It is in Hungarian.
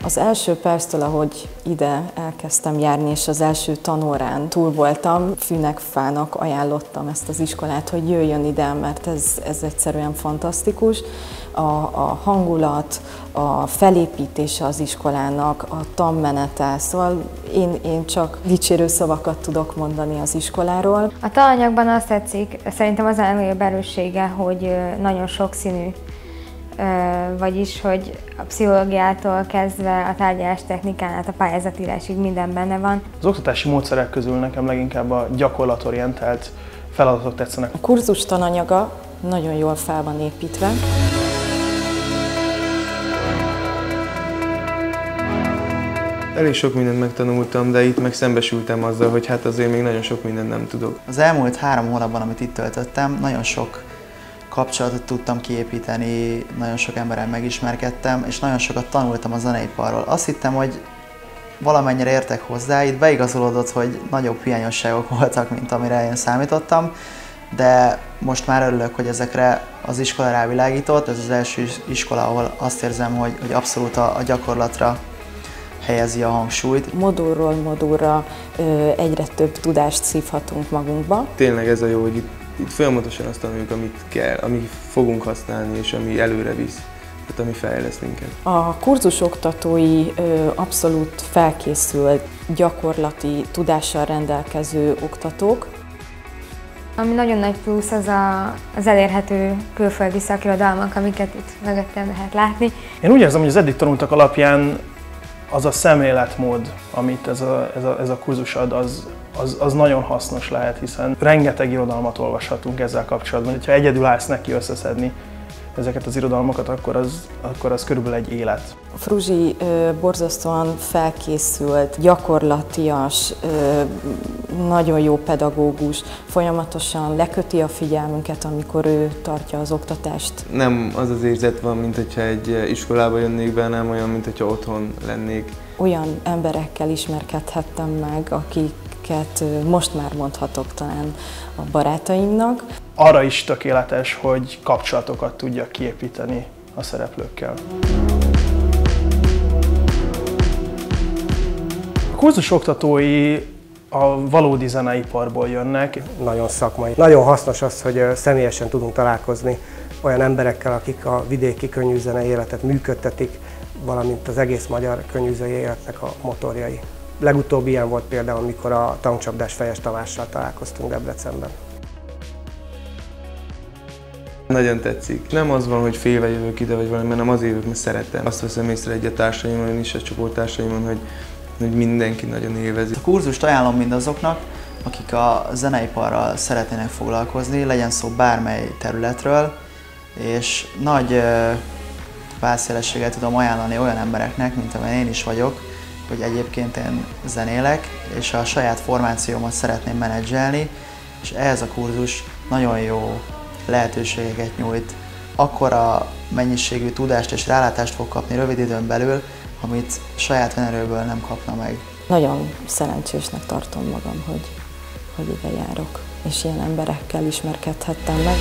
Az első perctől, ahogy ide elkezdtem járni, és az első tanórán túl voltam, fűnek, fának ajánlottam ezt az iskolát, hogy jöjjön ide, mert ez egyszerűen fantasztikus. A hangulat, a felépítése az iskolának, a tanmenete, szóval én csak dicsérő szavakat tudok mondani az iskoláról. A tananyagban azt tetszik, szerintem az a legnagyobb erőssége, hogy nagyon sokszínű, vagyis, hogy a pszichológiától kezdve a tárgyalástechnikán át a pályázatírásig minden benne van. Az oktatási módszerek közül nekem leginkább a gyakorlatorientált feladatok tetszenek. A kurzus tananyaga nagyon jól fel van építve. Elég sok mindent megtanultam, de itt meg szembesültem azzal, hogy hát azért még nagyon sok mindent nem tudok. Az elmúlt 3 hónapban, amit itt töltöttem, nagyon sok kapcsolatot tudtam kiépíteni, nagyon sok emberrel megismerkedtem, és nagyon sokat tanultam a zeneiparról. Azt hittem, hogy valamennyire értek hozzá, itt beigazolódott, hogy nagyobb hiányosságok voltak, mint amire én számítottam, de most már örülök, hogy ezekre az iskola rávilágított. Ez az első iskola, ahol azt érzem, hogy abszolút a gyakorlatra helyezi a hangsúlyt. Modulról modulra egyre több tudást szívhatunk magunkba. Tényleg ez a jó, hogy itt folyamatosan azt tanuljuk, amit kell, amit fogunk használni, és ami előre visz, tehát ami fejleszt minket. A kurzus oktatói abszolút felkészült, gyakorlati tudással rendelkező oktatók. Ami nagyon nagy plusz, az elérhető külföldi szakirodalmak, amiket itt mögöttem lehet látni. Én úgy érzem, hogy az eddig tanultak alapján az a szemléletmód, amit ez a kurzus ad, az nagyon hasznos lehet, hiszen rengeteg irodalmat olvashatunk ezzel kapcsolatban. Ha egyedül állsz neki összeszedni ezeket az irodalmakat, akkor az körülbelül egy élet. A Fruzsi borzasztóan felkészült, gyakorlatias, nagyon jó pedagógus, folyamatosan leköti a figyelmünket, amikor ő tartja az oktatást. Nem az az érzet van, mint hogyha egy iskolába jönnék be, nem olyan, mint hogyha otthon lennék. Olyan emberekkel ismerkedhettem meg, akiket most már mondhatok talán a barátaimnak. Arra is tökéletes, hogy kapcsolatokat tudjak kiépíteni a szereplőkkel. A kurzus oktatói a valódi zeneiparból jönnek. Nagyon szakmai. Nagyon hasznos az, hogy személyesen tudunk találkozni olyan emberekkel, akik a vidéki könnyűzenei életet működtetik, valamint az egész magyar könnyűzenei életnek a motorjai. Legutóbb ilyen volt például, amikor a tankcsapdás Fejes Tamással találkoztunk Debrecenben. Nagyon tetszik. Nem az van, hogy félve jövök ide, vagy valami, hanem azért jövök, mert szeretem. Azt veszem észre egy a társaimon is, a csoporttársaimon, hogy mindenki nagyon élvezi. A kurzust ajánlom mindazoknak, akik a zeneiparral szeretnének foglalkozni, legyen szó bármely területről, és nagy válszélességgel tudom ajánlani olyan embereknek, mint amilyen én is vagyok, hogy egyébként én zenélek, és a saját formációmat szeretném menedzselni, és ehhez a kurzus nagyon jó lehetőségeket nyújt. Akkora mennyiségű tudást és rálátást fog kapni rövid időn belül, amit saját önerőből nem kapna meg. Nagyon szerencsésnek tartom magam, hogy ide járok, és ilyen emberekkel ismerkedhettem meg.